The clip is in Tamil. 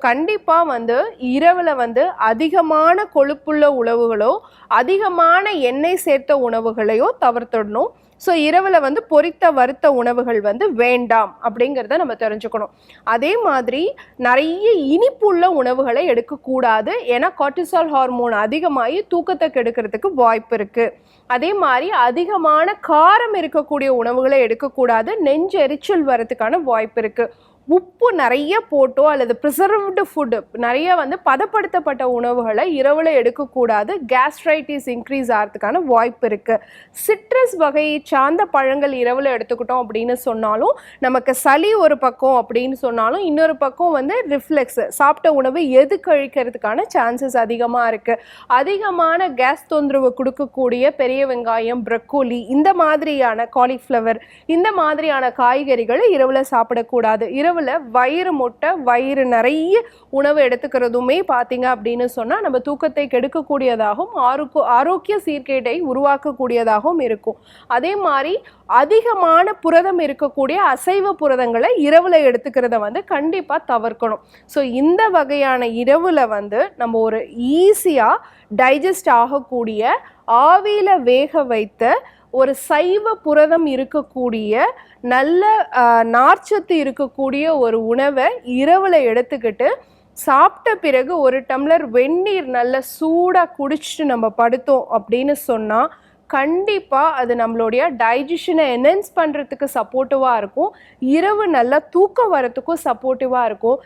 கண்டிப்பாக வந்து இரவில் வந்து அதிகமான கொழுப்புள்ள உணவுகளோ அதிகமான எண்ணெய் சேர்த்த உணவுகளையோ தவிர்த்துடணும். ஸோ இரவில் வந்து பொரித்த வறுத்த உணவுகள் வந்து வேண்டாம் அப்படிங்கிறத நம்ம தெரிஞ்சுக்கணும். அதே மாதிரி நிறைய இனிப்புள்ள உணவுகளை எடுக்கக்கூடாது. ஏன்னா கார்டிசால் ஹார்மோன் அதிகமாகி தூக்கத்தை கெடுக்கிறதுக்கு வாய்ப்பு இருக்குது. அதே மாதிரி அதிகமான காரம் இருக்கக்கூடிய உணவுகளை எடுக்கக்கூடாது. நெஞ்சு எரிச்சல் வரதுக்கான வாய்ப்பு இருக்குது. உப்பு நிறைய போட்டோ அல்லது ப்ரிசர்வ்டு ஃபுட்டு நிறைய வந்து பதப்படுத்தப்பட்ட உணவுகளை இரவில் எடுக்கக்கூடாது. கேஸ்ட்ரைட்டிஸ் இன்க்ரீஸ் ஆகிறதுக்கான வாய்ப்பு இருக்குது. சிட்ரஸ் வகையை சார்ந்த பழங்கள் இரவில் எடுத்துக்கிட்டோம் அப்படின்னு சொன்னாலும் நமக்கு சளி ஒரு பக்கம் அப்படின்னு சொன்னாலும் இன்னொரு பக்கம் வந்து ரிஃப்ளெக்ஸ் சாப்பிட்ட உணவு எது கழிக்கிறதுக்கான சான்சஸ் அதிகமாக இருக்குது. அதிகமான கேஸ் தொந்தரவு கொடுக்கக்கூடிய பெரிய வெங்காயம், ப்ரக்கோலி, இந்த மாதிரியான காலிஃப்ளவர், இந்த மாதிரியான காய்கறிகளை இரவில் சாப்பிடக்கூடாது. இரவில் வயிறு முட்டை, வயிறு நிறைய உணவு எடுத்துக்கிறதுமே பார்த்தீங்க அப்படின்னு சொன்னால் நம்ம தூக்கத்தை கெடுக்கக்கூடியதாகவும் ஆரோக்கிய சீர்கேட்டை உருவாக்கக்கூடியதாகவும் இருக்கும். அதே மாதிரி அதிகமான புரதம் இருக்கக்கூடிய அசைவ புரதங்களை இரவில் எடுத்துக்கிறத வந்து கண்டிப்பாக தவிர்க்கணும். ஸோ இந்த வகையான இரவில் வந்து நம்ம ஒரு ஈஸியாக டைஜஸ்ட் ஆகக்கூடிய ஆவியில் வேக வைத்த ஒரு சைவ புரதம் இருக்கக்கூடிய நல்ல நார்ச்சத்து இருக்கக்கூடிய ஒரு உணவை இரவில் எடுத்துக்கிட்டு சாப்பிட்ட பிறகு ஒரு டம்ளர் வெந்நீர் நல்ல சூடாக குடிச்சிட்டு நம்ம படுத்தோம் அப்படின்னு சொன்னால் கண்டிப்பாக அது நம்மளுடைய டைஜஷனை என்ஹான்ஸ் பண்ணுறதுக்கு சப்போர்ட்டிவாக இருக்கும். இரவு நல்லா தூக்கம் வரத்துக்கும் சப்போர்ட்டிவாக இருக்கும்.